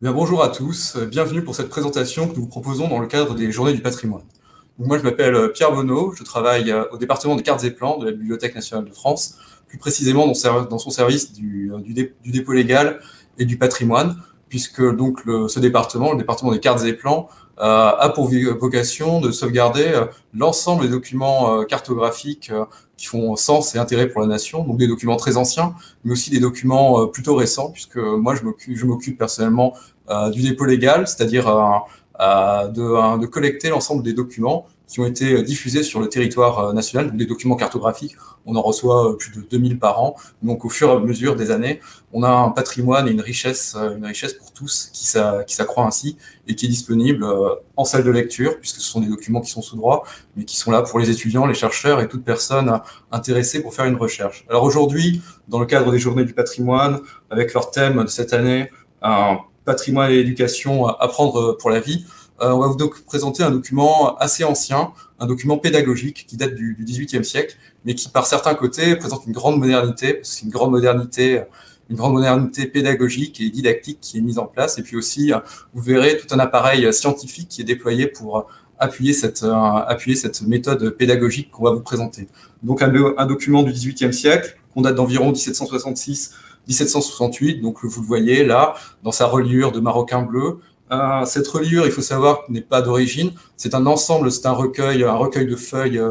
Bien, bonjour à tous, bienvenue pour cette présentation que nous vous proposons dans le cadre des Journées du patrimoine. Donc, moi, je m'appelle Pierre Bonneau, je travaille au département des cartes et plans de la Bibliothèque nationale de France, plus précisément dans son service du dépôt légal et du patrimoine, puisque donc ce département, le département des cartes et plans, a pour vocation de sauvegarder l'ensemble des documents cartographiques qui font sens et intérêt pour la nation, donc des documents très anciens, mais aussi des documents plutôt récents, puisque moi je m'occupe personnellement du dépôt légal, c'est-à-dire de collecter l'ensemble des documents qui ont été diffusés sur le territoire national, donc des documents cartographiques. On en reçoit plus de 2000 par an. Donc au fur et à mesure des années, on a un patrimoine et une richesse pour tous qui s'accroît ainsi et qui est disponible en salle de lecture, puisque ce sont des documents qui sont sous droit, mais qui sont là pour les étudiants, les chercheurs et toute personne intéressée pour faire une recherche. Alors aujourd'hui, dans le cadre des Journées du patrimoine, avec leur thème de cette année, patrimoine et éducation, apprendre pour la vie, on va vous donc présenter un document assez ancien, un document pédagogique qui date du XVIIIe siècle, mais qui par certains côtés présente une grande modernité, parce que c'est une grande modernité pédagogique et didactique qui est mise en place, et puis aussi, vous verrez tout un appareil scientifique qui est déployé pour appuyer cette méthode pédagogique qu'on va vous présenter. Donc un document du XVIIIe siècle, qu'on date d'environ 1766-1768, donc vous le voyez là, dans sa reliure de maroquin bleu. Cette reliure, il faut savoir, n'est pas d'origine, c'est un ensemble, c'est un recueil de feuilles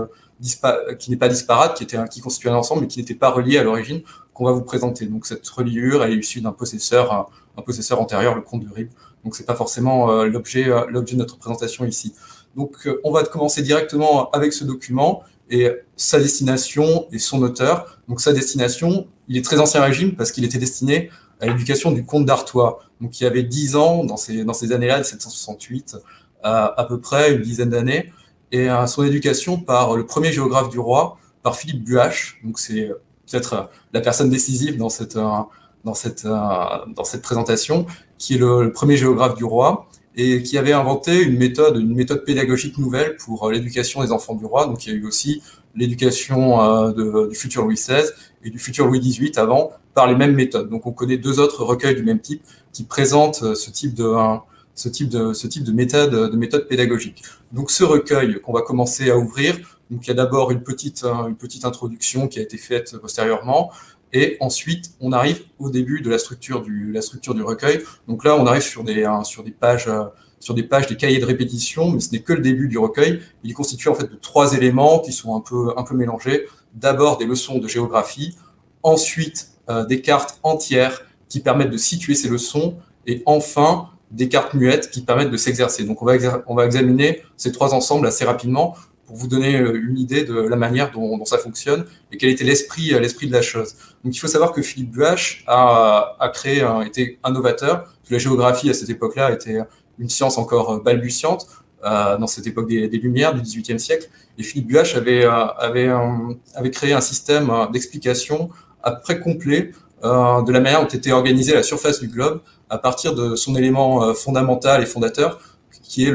qui n'est pas disparate, qui constitue un ensemble, mais qui n'était pas relié à l'origine, qu'on va vous présenter. Donc cette reliure, elle est issue d'un possesseur antérieur, le comte de Rive. Donc c'est pas forcément l'objet de notre présentation ici. Donc on va commencer directement avec ce document et sa destination et son auteur. Donc sa destination, il est très ancien régime parce qu'il était destiné à l'éducation du comte d'Artois. Donc il y avait 10 ans dans ces années-là, 1768, à peu près une dizaine d'années, et son éducation par le premier géographe du roi, par Philippe Buache. Donc c'est peut-être la personne décisive dans cette présentation, qui est le premier géographe du roi, et qui avait inventé une méthode pédagogique nouvelle pour l'éducation des enfants du roi. Donc il y a eu aussi l'éducation du futur Louis XVI et du futur Louis XVIII avant, par les mêmes méthodes. Donc on connaît deux autres recueils du même type qui présentent ce type de méthode pédagogique. Donc ce recueil qu'on va commencer à ouvrir, donc il y a d'abord une petite introduction qui a été faite postérieurement, et ensuite on arrive au début de la structure du recueil. Donc là on arrive sur des pages des cahiers de répétition, mais ce n'est que le début du recueil. Il est constitué en fait de trois éléments qui sont un peu mélangés. D'abord des leçons de géographie, ensuite des cartes entières qui permettent de situer ces leçons, et enfin des cartes muettes qui permettent de s'exercer. Donc on va examiner ces trois ensembles assez rapidement pour vous donner une idée de la manière dont ça fonctionne et quel était l'esprit de la chose. Donc il faut savoir que Philippe Buache était un novateur. La géographie à cette époque-là était une science encore balbutiante, dans cette époque des Lumières du XVIIIe siècle. Et Philippe Buache avait créé un système d'explication à peu près complet de la manière dont était organisée la surface du globe à partir de son élément fondamental et fondateur, qui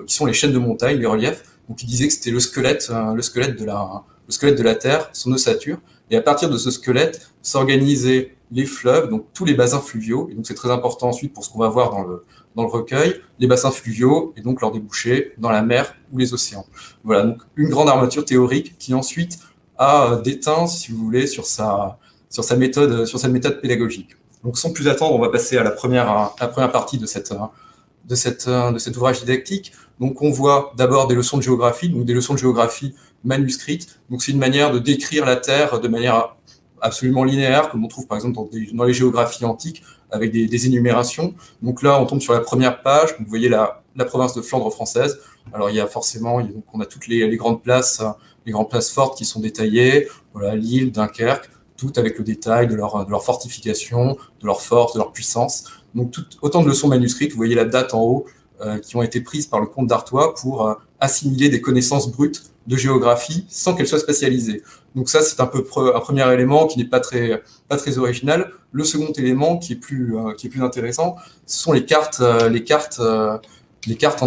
sont les chaînes de montagne, les reliefs. Donc il disait que c'était le squelette de la Terre, son ossature. Et à partir de ce squelette s'organisaient les fleuves, donc tous les bassins fluviaux. Et donc c'est très important ensuite pour ce qu'on va voir dans le recueil, les bassins fluviaux et donc leurs débouchés dans la mer ou les océans. Voilà, donc une grande armature théorique qui ensuite a déteint, si vous voulez, sur sa méthode pédagogique. Donc sans plus attendre, on va passer à la première partie de cet ouvrage didactique. Donc on voit d'abord des leçons de géographie, donc des leçons de géographie manuscrites. Donc c'est une manière de décrire la Terre de manière absolument linéaire, comme on trouve par exemple dans les géographies antiques, avec des énumérations. Donc là, on tombe sur la première page. Donc vous voyez la province de Flandre française. Alors il y a forcément, on a toutes les grandes places fortes qui sont détaillées. Voilà, Lille, Dunkerque, tout avec le détail de leur fortification, de leur force, de leur puissance. Donc autant de leçons manuscrites, vous voyez la date en haut, qui ont été prises par le comte d'Artois pour assimiler des connaissances brutes de géographie sans qu'elles soient spécialisées. Donc ça, c'est un premier élément qui n'est pas très original. Le second élément qui est plus intéressant, ce sont les cartes en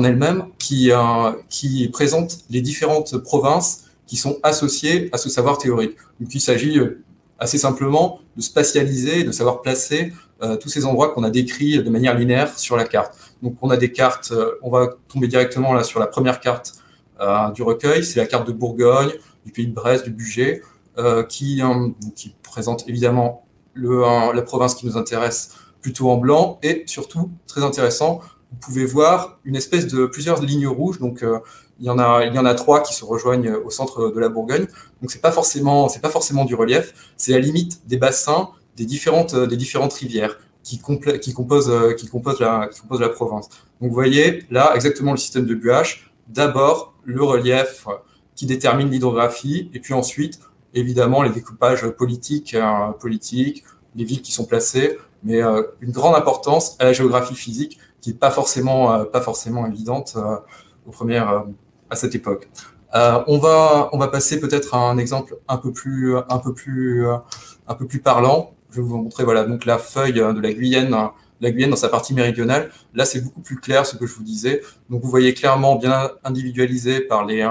elles-mêmes qui présentent les différentes provinces qui sont associées à ce savoir théorique. Donc il s'agit assez simplement de spatialiser, de savoir placer tous ces endroits qu'on a décrits de manière linéaire sur la carte. Donc on a des cartes, on va tomber directement là sur la première carte du recueil, c'est la carte de Bourgogne, du pays de Bresse, du Bugey, qui présente évidemment la province qui nous intéresse plutôt en blanc, et surtout, très intéressant, vous pouvez voir une espèce de plusieurs lignes rouges, donc il y en a 3 qui se rejoignent au centre de la Bourgogne, donc c'est pas forcément du relief, c'est la limite des bassins des différentes rivières qui composent la province. Donc vous voyez là exactement le système de Buache, d'abord le relief qui détermine l'hydrographie, et puis ensuite, évidemment, les découpages politiques, les villes qui sont placées, mais une grande importance à la géographie physique qui n'est pas forcément évidente à cette époque. On va passer peut-être à un exemple un peu plus parlant. Je vais vous montrer, voilà, donc la feuille de la Guyenne dans sa partie méridionale. Là, c'est beaucoup plus clair ce que je vous disais. Donc, vous voyez clairement bien individualisé par les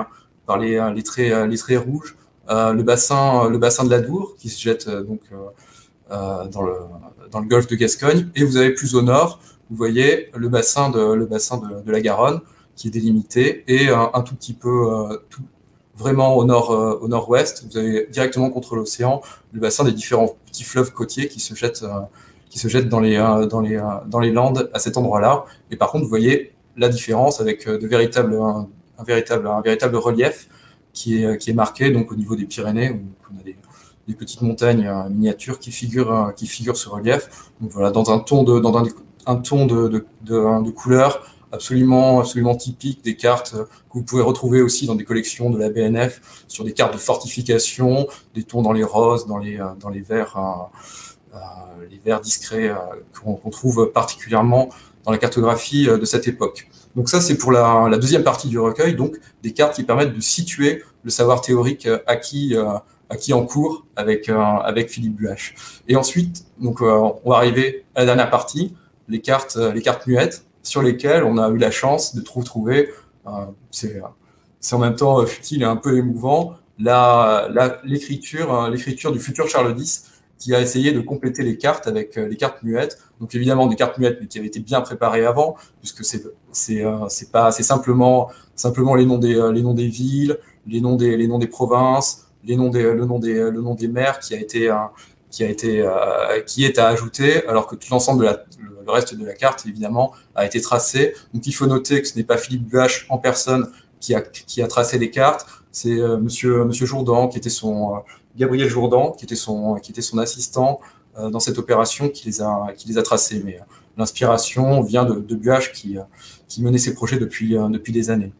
traits rouges le bassin de l'Adour qui se jette dans le golfe de Gascogne. Et vous avez plus au nord, vous voyez le bassin de la Garonne qui est délimité, et un tout petit peu vraiment au nord-ouest, vous avez directement contre l'océan le bassin des différents petits fleuves côtiers qui se jettent dans les Landes à cet endroit-là. Et par contre, vous voyez la différence avec un véritable relief qui est marqué donc au niveau des Pyrénées, où on a des petites montagnes miniatures qui figurent ce relief. Donc voilà, dans un ton de couleur absolument typique des cartes que vous pouvez retrouver aussi dans des collections de la BNF, sur des cartes de fortification, des tons dans les roses, dans les verts, les verts discrets qu'on trouve particulièrement dans la cartographie de cette époque. Donc ça, c'est pour la deuxième partie du recueil, donc des cartes qui permettent de situer le savoir théorique acquis en cours avec Philippe Buache. Et ensuite, donc, on va arriver à la dernière partie, les cartes muettes, sur lesquelles on a eu la chance de trouver, c'est en même temps futile et un peu émouvant, l'écriture du futur Charles X, qui a essayé de compléter les cartes avec les cartes muettes. Donc évidemment des cartes muettes, mais qui avaient été bien préparées avant, puisque c'est simplement les noms des villes, les noms des provinces, le nom des maires qui est à ajouter, alors que tout l'ensemble le reste de la carte, évidemment, a été tracé. Donc il faut noter que ce n'est pas Philippe Buache en personne qui a tracé les cartes, c'est monsieur Jourdan, Gabriel Jourdan, qui était son assistant dans cette opération, qui les a tracés. Mais l'inspiration vient de Buache qui menait ses projets depuis des années.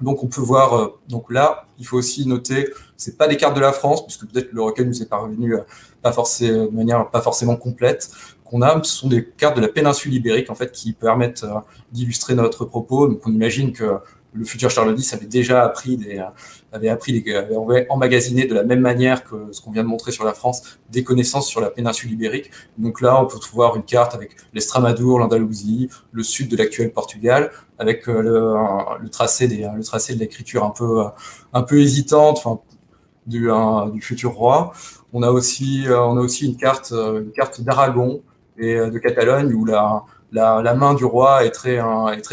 Donc on peut voir, donc là, il faut aussi noter, c'est pas des cartes de la France, puisque peut-être le recueil nous est parvenu de manière pas forcément complète, qu'on a, ce sont des cartes de la péninsule ibérique, en fait, qui permettent d'illustrer notre propos. Donc on imagine que le futur Charles X avait emmagasiné de la même manière que ce qu'on vient de montrer sur la France, des connaissances sur la péninsule ibérique. Donc là, on peut voir une carte avec l'Estramadour, l'Andalousie, le sud de l'actuel Portugal, avec le tracé de l'écriture un peu hésitante, enfin, du futur roi. On a aussi une carte d'Aragon et de Catalogne, où la main du roi est très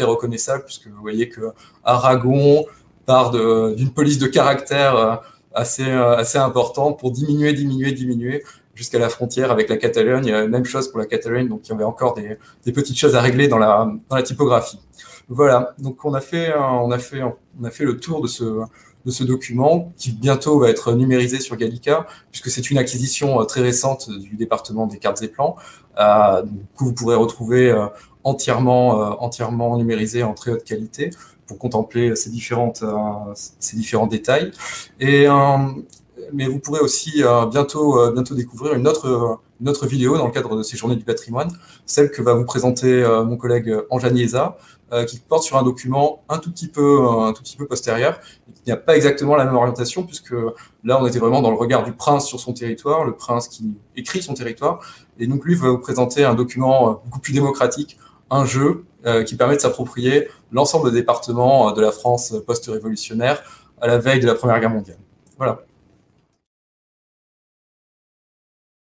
reconnaissable, puisque vous voyez que Aragon part d'une police de caractère assez importante pour diminuer jusqu'à la frontière avec la Catalogne. Même chose pour la Catalogne, donc il y avait encore des petites choses à régler dans la typographie. Voilà, donc on a fait le tour de ce document qui bientôt va être numérisé sur Gallica, puisque c'est une acquisition très récente du département des cartes et plans, que vous pourrez retrouver entièrement numérisé en très haute qualité pour contempler ces différents détails. Mais vous pourrez aussi bientôt découvrir une autre vidéo dans le cadre de ces journées du patrimoine, celle que va vous présenter mon collègue Anja Niesa, qui porte sur un document un tout petit peu postérieur, qui n'a pas exactement la même orientation, puisque là, on était vraiment dans le regard du prince sur son territoire, le prince qui écrit son territoire, et donc lui va vous présenter un document beaucoup plus démocratique, un jeu qui permet de s'approprier l'ensemble des départements de la France post-révolutionnaire à la veille de la Première Guerre mondiale. Voilà.